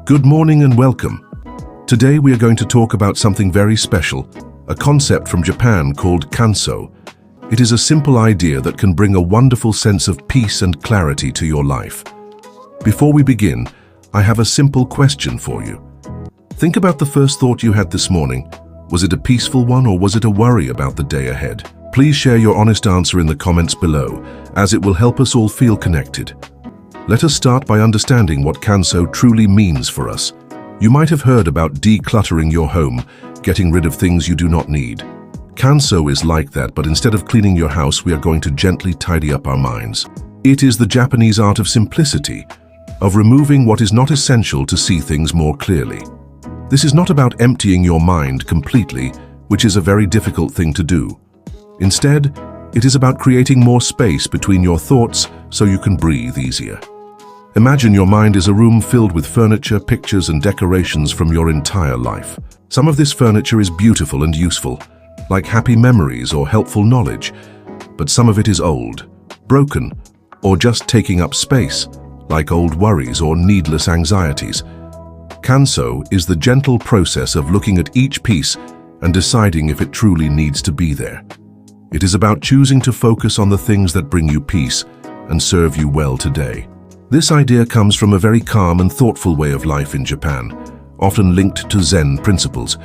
Good morning and welcome. Today we are going to talk about something very special, a concept from Japan called Kanso. It is a simple idea that can bring a wonderful sense of peace and clarity to your life. Before we begin, I have a simple question for you. Think about the first thought you had this morning. Was it a peaceful one or was it a worry about the day ahead? Please share your honest answer in the comments below, as it will help us all feel connected. Let us start by understanding what Kanso truly means for us. You might have heard about decluttering your home, getting rid of things you do not need. Kanso is like that, but instead of cleaning your house, we are going to gently tidy up our minds. It is the Japanese art of simplicity, of removing what is not essential to see things more clearly. This is not about emptying your mind completely, which is a very difficult thing to do. Instead, it is about creating more space between your thoughts so you can breathe easier. Imagine your mind is a room filled with furniture, pictures, and decorations from your entire life. Some of this furniture is beautiful and useful, like happy memories or helpful knowledge, but some of it is old, broken, or just taking up space, like old worries or needless anxieties. Kanso is the gentle process of looking at each piece and deciding if it truly needs to be there. It is about choosing to focus on the things that bring you peace and serve you well today. This idea comes from a very calm and thoughtful way of life in Japan, often linked to Zen principles.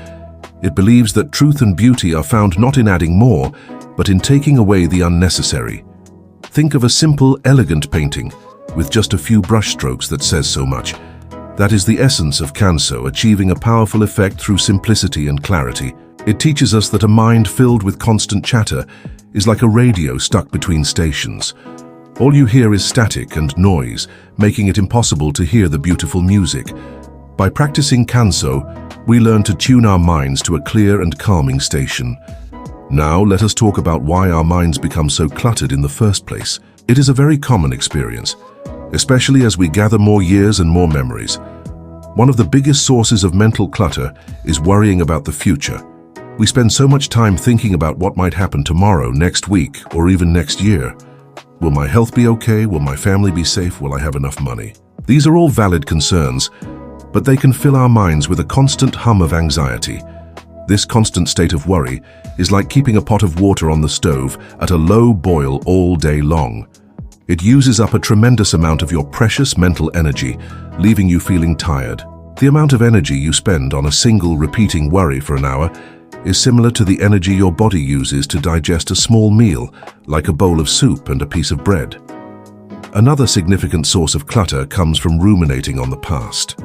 It believes that truth and beauty are found not in adding more, but in taking away the unnecessary. Think of a simple, elegant painting with just a few brushstrokes that says so much. That is the essence of Kanso, achieving a powerful effect through simplicity and clarity. It teaches us that a mind filled with constant chatter is like a radio stuck between stations. All you hear is static and noise, making it impossible to hear the beautiful music. By practicing Kanso, we learn to tune our minds to a clear and calming station. Now, let us talk about why our minds become so cluttered in the first place. It is a very common experience, especially as we gather more years and more memories. One of the biggest sources of mental clutter is worrying about the future. We spend so much time thinking about what might happen tomorrow, next week, or even next year. Will my health be okay? Will my family be safe? Will I have enough money? These are all valid concerns, but they can fill our minds with a constant hum of anxiety. This constant state of worry is like keeping a pot of water on the stove at a low boil all day long. It uses up a tremendous amount of your precious mental energy, leaving you feeling tired. The amount of energy you spend on a single repeating worry for an hour is similar to the energy your body uses to digest a small meal, like a bowl of soup and a piece of bread. Another significant source of clutter comes from ruminating on the past.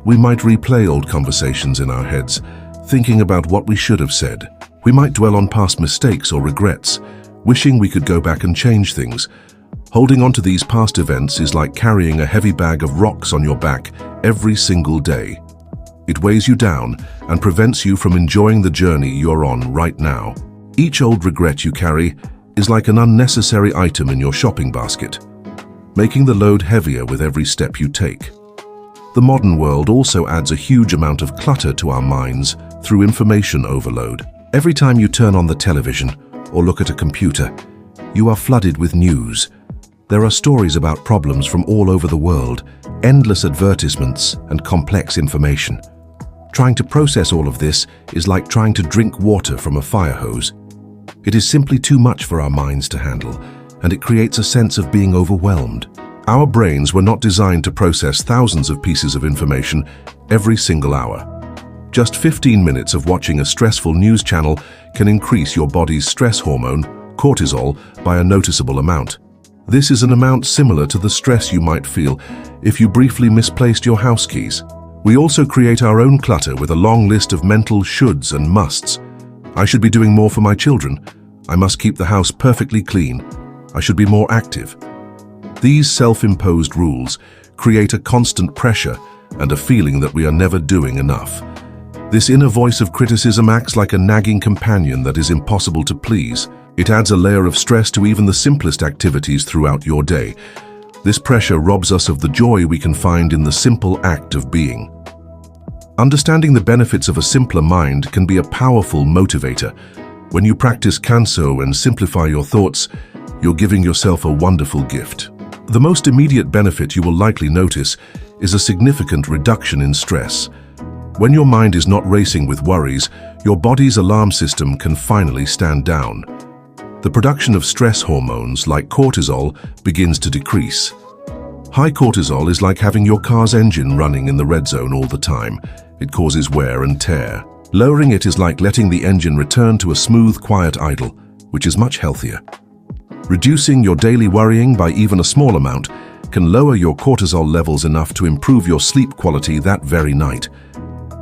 We might replay old conversations in our heads, thinking about what we should have said. We might dwell on past mistakes or regrets, wishing we could go back and change things. Holding on to these past events is like carrying a heavy bag of rocks on your back every single day. It weighs you down and prevents you from enjoying the journey you're on right now. Each old regret you carry is like an unnecessary item in your shopping basket, making the load heavier with every step you take. The modern world also adds a huge amount of clutter to our minds through information overload. Every time you turn on the television or look at a computer, you are flooded with news. There are stories about problems from all over the world, endless advertisements, and complex information. Trying to process all of this is like trying to drink water from a fire hose. It is simply too much for our minds to handle, and it creates a sense of being overwhelmed. Our brains were not designed to process thousands of pieces of information every single hour. Just 15 minutes of watching a stressful news channel can increase your body's stress hormone, cortisol, by a noticeable amount. This is an amount similar to the stress you might feel if you briefly misplaced your house keys. We also create our own clutter with a long list of mental shoulds and musts. I should be doing more for my children. I must keep the house perfectly clean. I should be more active. These self-imposed rules create a constant pressure and a feeling that we are never doing enough. This inner voice of criticism acts like a nagging companion that is impossible to please. It adds a layer of stress to even the simplest activities throughout your day. This pressure robs us of the joy we can find in the simple act of being. Understanding the benefits of a simpler mind can be a powerful motivator. When you practice Kanso and simplify your thoughts, you're giving yourself a wonderful gift. The most immediate benefit you will likely notice is a significant reduction in stress. When your mind is not racing with worries, your body's alarm system can finally stand down. The production of stress hormones like cortisol begins to decrease. High cortisol is like having your car's engine running in the red zone all the time. It causes wear and tear. Lowering it is like letting the engine return to a smooth, quiet idle, which is much healthier. Reducing your daily worrying by even a small amount can lower your cortisol levels enough to improve your sleep quality that very night.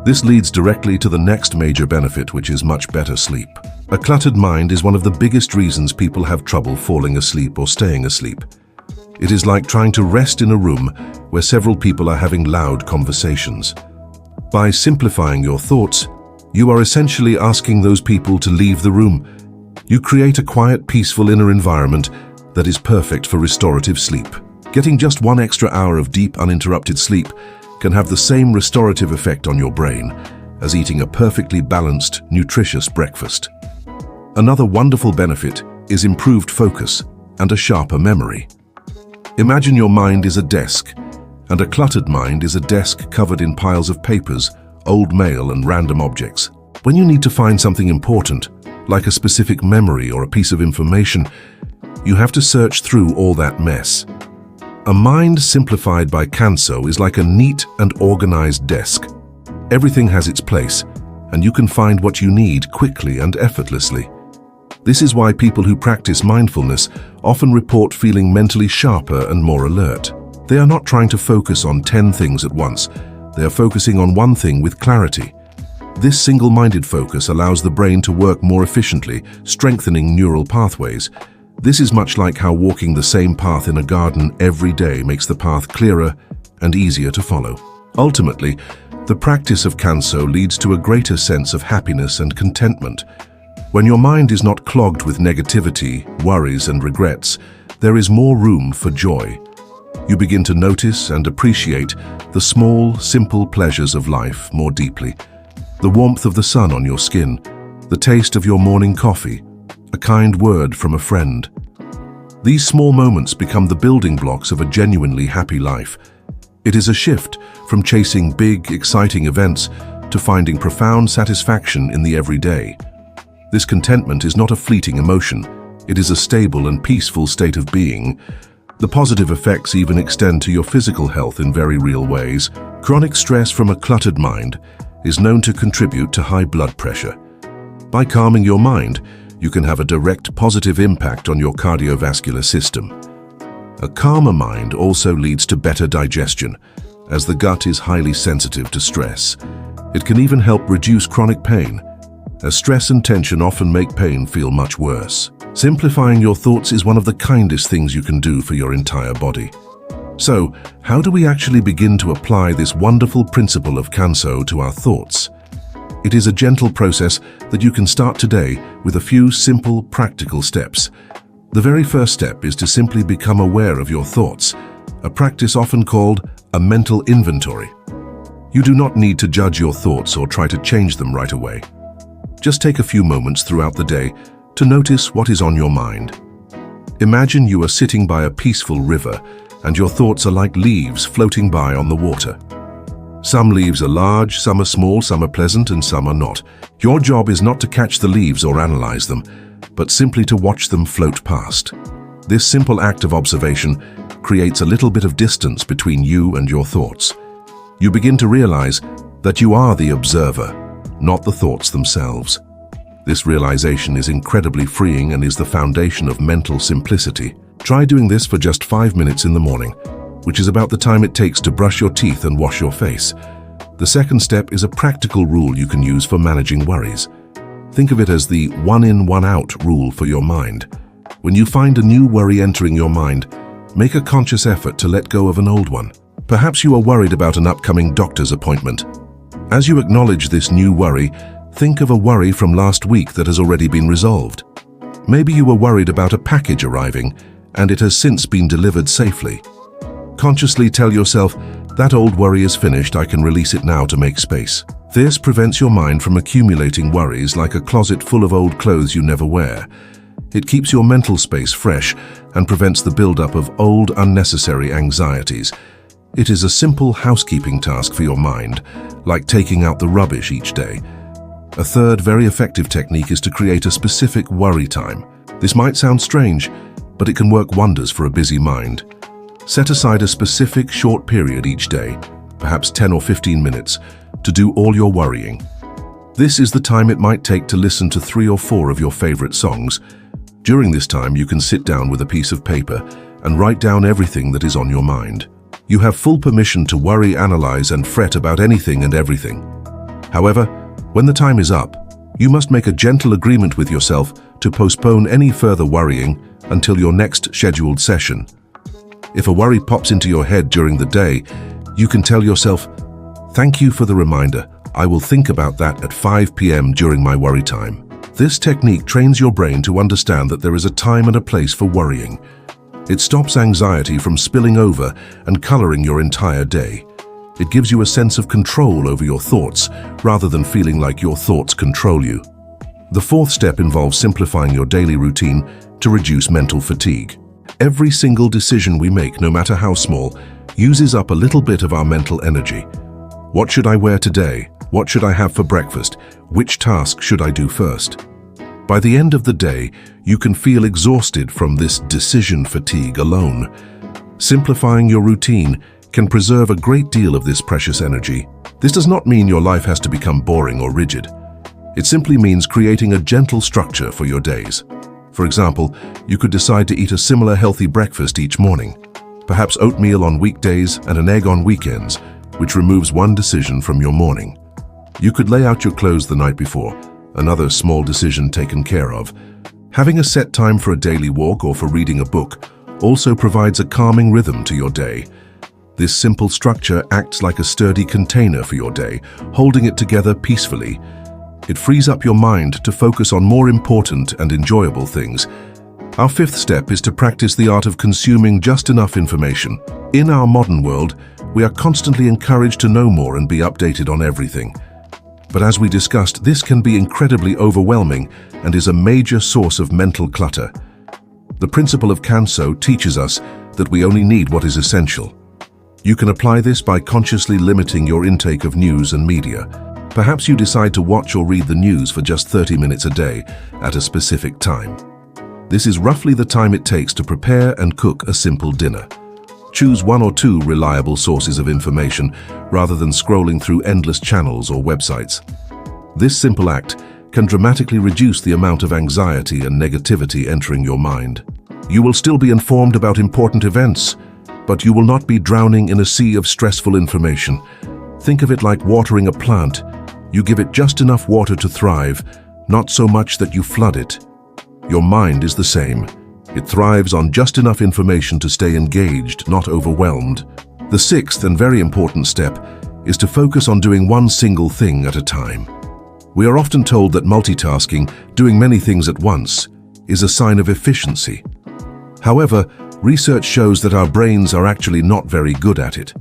This leads directly to the next major benefit, which is much better sleep. A cluttered mind is one of the biggest reasons people have trouble falling asleep or staying asleep. It is like trying to rest in a room where several people are having loud conversations. By simplifying your thoughts, you are essentially asking those people to leave the room. You create a quiet, peaceful inner environment that is perfect for restorative sleep. Getting just 1 extra hour of deep, uninterrupted sleep can have the same restorative effect on your brain as eating a perfectly balanced, nutritious breakfast. Another wonderful benefit is improved focus and a sharper memory. Imagine your mind is a desk, and a cluttered mind is a desk covered in piles of papers, old mail, and random objects. When you need to find something important, like a specific memory or a piece of information, you have to search through all that mess. A mind simplified by Kanso is like a neat and organized desk. Everything has its place, and you can find what you need quickly and effortlessly. This is why people who practice mindfulness often report feeling mentally sharper and more alert. They are not trying to focus on 10 things at once. They are focusing on one thing with clarity. This single-minded focus allows the brain to work more efficiently, strengthening neural pathways. This is much like how walking the same path in a garden every day makes the path clearer and easier to follow. Ultimately, the practice of Kanso leads to a greater sense of happiness and contentment. When your mind is not clogged with negativity, worries, and regrets, there is more room for joy. You begin to notice and appreciate the small, simple pleasures of life more deeply. The warmth of the sun on your skin, the taste of your morning coffee, a kind word from a friend. These small moments become the building blocks of a genuinely happy life. It is a shift from chasing big, exciting events to finding profound satisfaction in the everyday. This contentment is not a fleeting emotion. It is a stable and peaceful state of being. The positive effects even extend to your physical health in very real ways. Chronic stress from a cluttered mind is known to contribute to high blood pressure. By calming your mind, you can have a direct positive impact on your cardiovascular system. A calmer mind also leads to better digestion, as the gut is highly sensitive to stress. It can even help reduce chronic pain, as stress and tension often make pain feel much worse. Simplifying your thoughts is one of the kindest things you can do for your entire body. So, how do we actually begin to apply this wonderful principle of Kanso to our thoughts? It is a gentle process that you can start today with a few simple, practical steps. The very first step is to simply become aware of your thoughts, a practice often called a mental inventory. You do not need to judge your thoughts or try to change them right away. Just take a few moments throughout the day to notice what is on your mind. Imagine you are sitting by a peaceful river and your thoughts are like leaves floating by on the water. Some leaves are large, some are small, some are pleasant, and some are not. Your job is not to catch the leaves or analyze them, but simply to watch them float past. This simple act of observation creates a little bit of distance between you and your thoughts. You begin to realize that you are the observer, not the thoughts themselves. This realization is incredibly freeing and is the foundation of mental simplicity. Try doing this for just 5 minutes in the morning, which is about the time it takes to brush your teeth and wash your face. The second step is a practical rule you can use for managing worries. Think of it as the one in, one out rule for your mind. When you find a new worry entering your mind, make a conscious effort to let go of an old one. Perhaps you are worried about an upcoming doctor's appointment. As you acknowledge this new worry, think of a worry from last week that has already been resolved. Maybe you were worried about a package arriving, and it has since been delivered safely. Consciously tell yourself, that old worry is finished, I can release it now to make space. This prevents your mind from accumulating worries like a closet full of old clothes you never wear. It keeps your mental space fresh and prevents the buildup of old, unnecessary anxieties. It is a simple housekeeping task for your mind, like taking out the rubbish each day. A third very effective technique is to create a specific worry time. This might sound strange, but it can work wonders for a busy mind. Set aside a specific short period each day, perhaps 10 or 15 minutes, to do all your worrying. This is the time it might take to listen to 3 or 4 of your favorite songs. During this time, you can sit down with a piece of paper and write down everything that is on your mind. You have full permission to worry, analyze, and fret about anything and everything. However, when the time is up, you must make a gentle agreement with yourself to postpone any further worrying until your next scheduled session. If a worry pops into your head during the day, you can tell yourself, "Thank you for the reminder. I will think about that at 5 p.m. during my worry time." This technique trains your brain to understand that there is a time and a place for worrying. It stops anxiety from spilling over and coloring your entire day. It gives you a sense of control over your thoughts, rather than feeling like your thoughts control you. The fourth step involves simplifying your daily routine to reduce mental fatigue. Every single decision we make, no matter how small, uses up a little bit of our mental energy. What should I wear today? What should I have for breakfast? Which task should I do first? By the end of the day, you can feel exhausted from this decision fatigue alone. Simplifying your routine can preserve a great deal of this precious energy. This does not mean your life has to become boring or rigid. It simply means creating a gentle structure for your days. For example, you could decide to eat a similar healthy breakfast each morning, perhaps oatmeal on weekdays and an egg on weekends, which removes one decision from your morning. You could lay out your clothes the night before, another small decision taken care of. Having a set time for a daily walk or for reading a book also provides a calming rhythm to your day. This simple structure acts like a sturdy container for your day, holding it together peacefully. It frees up your mind to focus on more important and enjoyable things. Our fifth step is to practice the art of consuming just enough information. In our modern world, we are constantly encouraged to know more and be updated on everything. But as we discussed, this can be incredibly overwhelming and is a major source of mental clutter. The principle of Kanso teaches us that we only need what is essential. You can apply this by consciously limiting your intake of news and media. Perhaps you decide to watch or read the news for just 30 minutes a day at a specific time. This is roughly the time it takes to prepare and cook a simple dinner. Choose 1 or 2 reliable sources of information rather than scrolling through endless channels or websites. This simple act can dramatically reduce the amount of anxiety and negativity entering your mind. You will still be informed about important events, but you will not be drowning in a sea of stressful information. Think of it like watering a plant. You give it just enough water to thrive, not so much that you flood it. Your mind is the same. It thrives on just enough information to stay engaged, not overwhelmed. The sixth and very important step is to focus on doing one single thing at a time. We are often told that multitasking, doing many things at once, is a sign of efficiency. However, research shows that our brains are actually not very good at it.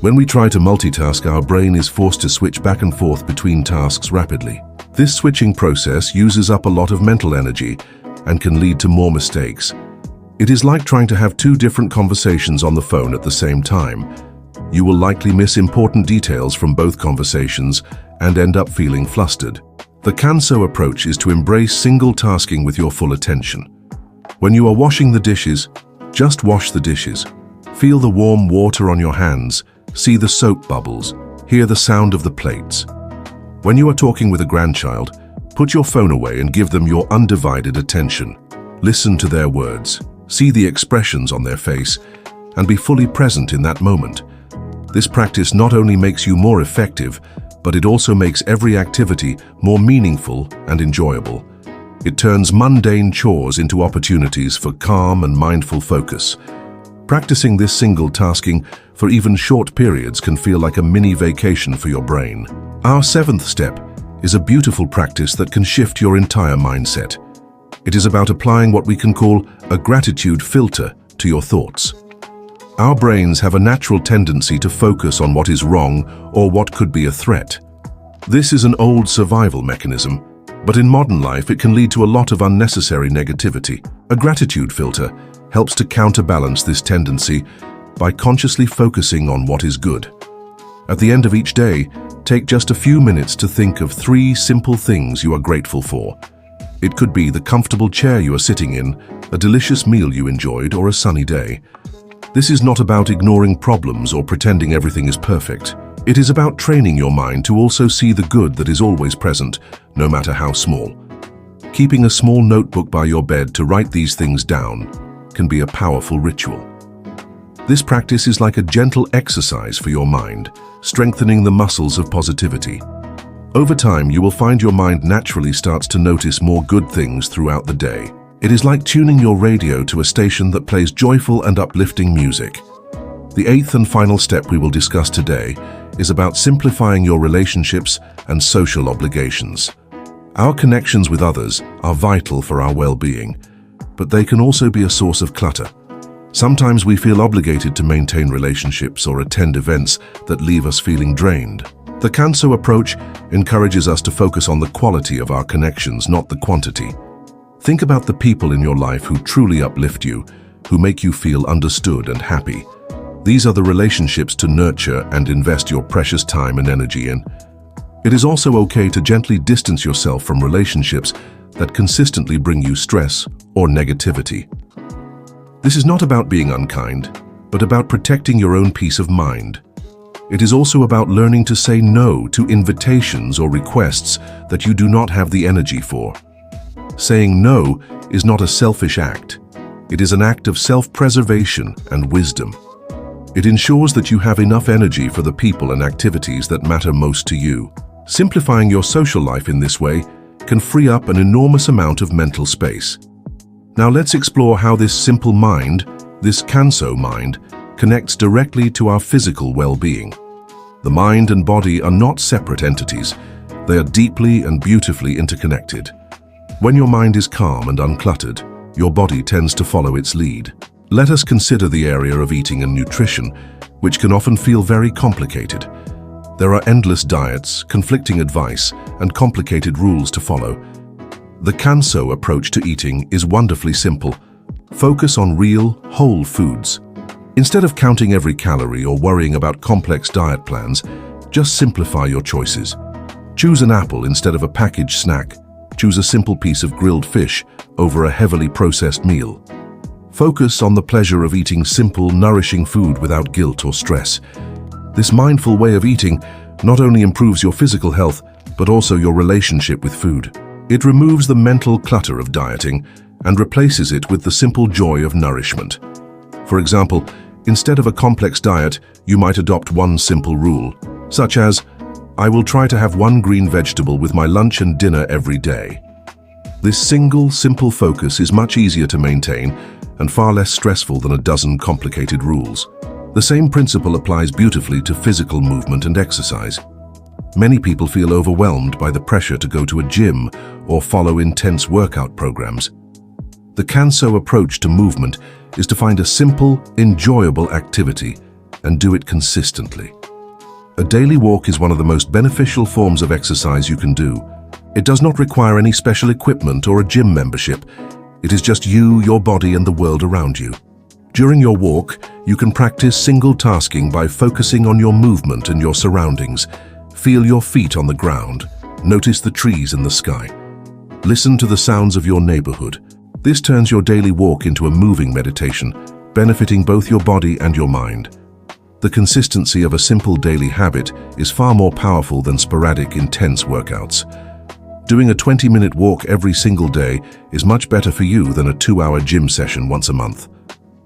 When we try to multitask, our brain is forced to switch back and forth between tasks rapidly. This switching process uses up a lot of mental energy and can lead to more mistakes. It is like trying to have 2 different conversations on the phone at the same time. You will likely miss important details from both conversations and end up feeling flustered. The Kanso approach is to embrace single tasking with your full attention. When you are washing the dishes, just wash the dishes. Feel the warm water on your hands, see the soap bubbles, hear the sound of the plates. When you are talking with a grandchild, put your phone away and give them your undivided attention. Listen to their words, see the expressions on their face, and be fully present in that moment. This practice not only makes you more effective, but it also makes every activity more meaningful and enjoyable. It turns mundane chores into opportunities for calm and mindful focus. Practicing this single tasking for even short periods can feel like a mini vacation for your brain. Our 7th step is a beautiful practice that can shift your entire mindset. It is about applying what we can call a gratitude filter to your thoughts. Our brains have a natural tendency to focus on what is wrong or what could be a threat. This is an old survival mechanism. But in modern life, it can lead to a lot of unnecessary negativity. A gratitude filter helps to counterbalance this tendency by consciously focusing on what is good. At the end of each day, take just a few minutes to think of 3 simple things you are grateful for. It could be the comfortable chair you are sitting in, a delicious meal you enjoyed, or a sunny day. This is not about ignoring problems or pretending everything is perfect. It is about training your mind to also see the good that is always present, no matter how small. Keeping a small notebook by your bed to write these things down can be a powerful ritual. This practice is like a gentle exercise for your mind, strengthening the muscles of positivity. Over time, you will find your mind naturally starts to notice more good things throughout the day. It is like tuning your radio to a station that plays joyful and uplifting music. The 8th and final step we will discuss today is about simplifying your relationships and social obligations. Our connections with others are vital for our well-being, but they can also be a source of clutter. Sometimes we feel obligated to maintain relationships or attend events that leave us feeling drained. The Kanso approach encourages us to focus on the quality of our connections, not the quantity. Think about the people in your life who truly uplift you, who make you feel understood and happy. These are the relationships to nurture and invest your precious time and energy in. It is also okay to gently distance yourself from relationships that consistently bring you stress or negativity. This is not about being unkind, but about protecting your own peace of mind. It is also about learning to say no to invitations or requests that you do not have the energy for. Saying no is not a selfish act. It is an act of self-preservation and wisdom. It ensures that you have enough energy for the people and activities that matter most to you. Simplifying your social life in this way can free up an enormous amount of mental space. Now let's explore how this simple mind, this Kanso mind, connects directly to our physical well-being. The mind and body are not separate entities. They are deeply and beautifully interconnected. When your mind is calm and uncluttered, your body tends to follow its lead. Let us consider the area of eating and nutrition, which can often feel very complicated. There are endless diets, conflicting advice, and complicated rules to follow. The Kanso approach to eating is wonderfully simple. Focus on real, whole foods. Instead of counting every calorie or worrying about complex diet plans, just simplify your choices. Choose an apple instead of a packaged snack. Choose a simple piece of grilled fish over a heavily processed meal. Focus on the pleasure of eating simple, nourishing food without guilt or stress. This mindful way of eating not only improves your physical health, but also your relationship with food. It removes the mental clutter of dieting and replaces it with the simple joy of nourishment. For example, instead of a complex diet, you might adopt one simple rule, such as, I will try to have 1 green vegetable with my lunch and dinner every day. This single, simple focus is much easier to maintain and far less stressful than a dozen complicated rules. The same principle applies beautifully to physical movement and exercise. Many people feel overwhelmed by the pressure to go to a gym or follow intense workout programs. The Kanso approach to movement is to find a simple, enjoyable activity and do it consistently. A daily walk is one of the most beneficial forms of exercise you can do. It does not require any special equipment or a gym membership. It is just you, your body, and the world around you. During your walk, you can practice single tasking by focusing on your movement and your surroundings. Feel your feet on the ground. Notice the trees in the sky. Listen to the sounds of your neighborhood. This turns your daily walk into a moving meditation, benefiting both your body and your mind. The consistency of a simple daily habit is far more powerful than sporadic, intense workouts. Doing a 20-minute walk every single day is much better for you than a 2-hour gym session once a month.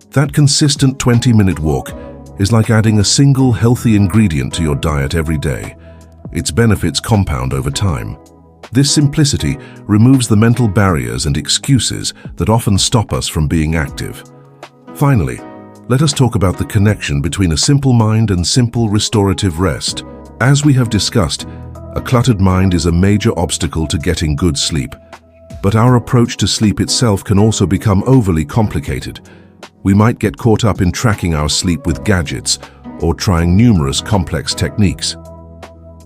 That consistent 20-minute walk is like adding a single healthy ingredient to your diet every day. Its benefits compound over time. This simplicity removes the mental barriers and excuses that often stop us from being active. Finally, let us talk about the connection between a simple mind and simple restorative rest. As we have discussed, a cluttered mind is a major obstacle to getting good sleep. But our approach to sleep itself can also become overly complicated. We might get caught up in tracking our sleep with gadgets or trying numerous complex techniques.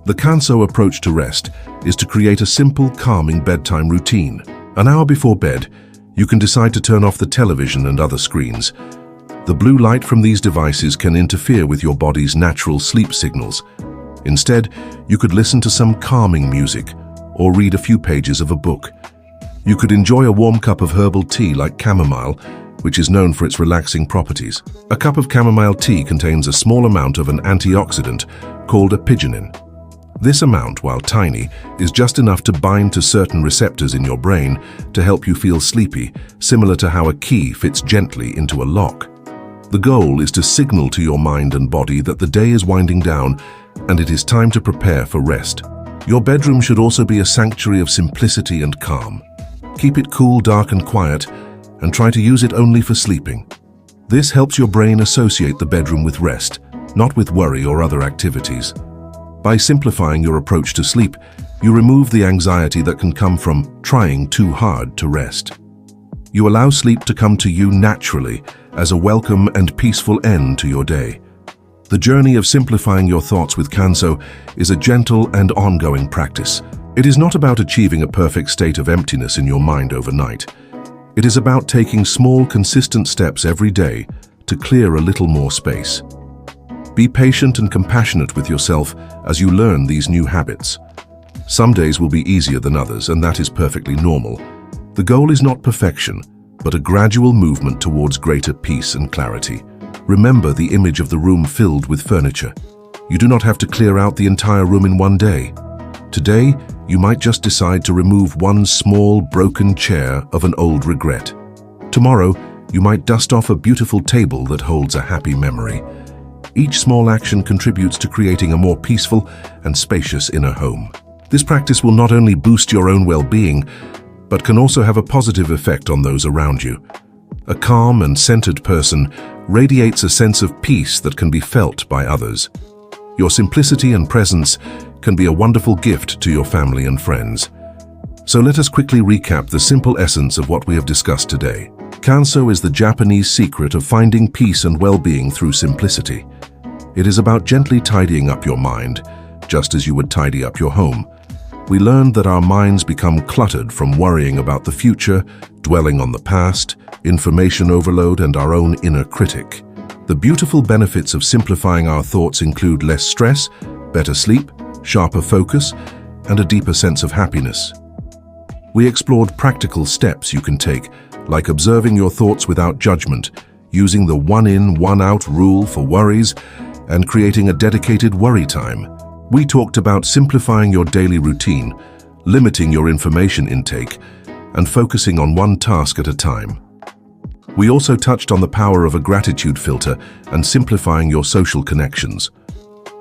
The Kanso approach to rest is to create a simple, calming bedtime routine. An hour before bed, you can decide to turn off the television and other screens. The blue light from these devices can interfere with your body's natural sleep signals. Instead, you could listen to some calming music or read a few pages of a book. You could enjoy a warm cup of herbal tea like chamomile, which is known for its relaxing properties. A cup of chamomile tea contains a small amount of an antioxidant called apigenin. This amount, while tiny, is just enough to bind to certain receptors in your brain to help you feel sleepy, similar to how a key fits gently into a lock. The goal is to signal to your mind and body that the day is winding down and it is time to prepare for rest. Your bedroom should also be a sanctuary of simplicity and calm. Keep it cool, dark, and quiet, and try to use it only for sleeping. This helps your brain associate the bedroom with rest, not with worry or other activities. By simplifying your approach to sleep, you remove the anxiety that can come from trying too hard to rest. You allow sleep to come to you naturally as a welcome and peaceful end to your day. The journey of simplifying your thoughts with Kanso is a gentle and ongoing practice. It is not about achieving a perfect state of emptiness in your mind overnight. It is about taking small, consistent steps every day to clear a little more space. Be patient and compassionate with yourself as you learn these new habits. Some days will be easier than others, and that is perfectly normal. The goal is not perfection, but a gradual movement towards greater peace and clarity. Remember the image of the room filled with furniture. You do not have to clear out the entire room in one day. Today, you might just decide to remove one small, broken chair of an old regret. Tomorrow, you might dust off a beautiful table that holds a happy memory. Each small action contributes to creating a more peaceful and spacious inner home. This practice will not only boost your own well-being, but can also have a positive effect on those around you. A calm and centered person radiates a sense of peace that can be felt by others. Your simplicity and presence can be a wonderful gift to your family and friends. So let us quickly recap the simple essence of what we have discussed today. Kanso is the Japanese secret of finding peace and well-being through simplicity. It is about gently tidying up your mind, just as you would tidy up your home. We learned that our minds become cluttered from worrying about the future, dwelling on the past, information overload, and our own inner critic. The beautiful benefits of simplifying our thoughts include less stress, better sleep, sharper focus, and a deeper sense of happiness. We explored practical steps you can take, like observing your thoughts without judgment, using the one-in, one-out rule for worries, and creating a dedicated worry time. We talked about simplifying your daily routine, limiting your information intake, and focusing on one task at a time. We also touched on the power of a gratitude filter and simplifying your social connections.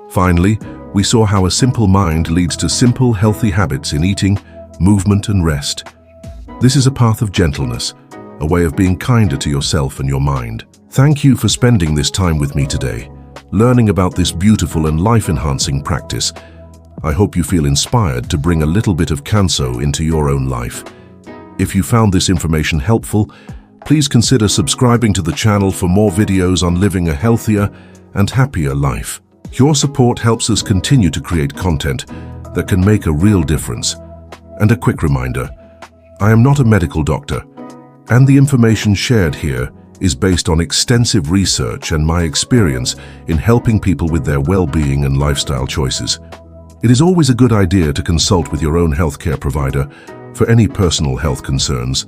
Finally, we saw how a simple mind leads to simple, healthy habits in eating, movement, and rest. This is a path of gentleness, a way of being kinder to yourself and your mind. Thank you for spending this time with me today, learning about this beautiful and life-enhancing practice. I hope you feel inspired to bring a little bit of Kanso into your own life. If you found this information helpful, please consider subscribing to the channel for more videos on living a healthier and happier life. Your support helps us continue to create content that can make a real difference. And a quick reminder, I am not a medical doctor, and the information shared here is based on extensive research and my experience in helping people with their well-being and lifestyle choices. It is always a good idea to consult with your own healthcare provider for any personal health concerns.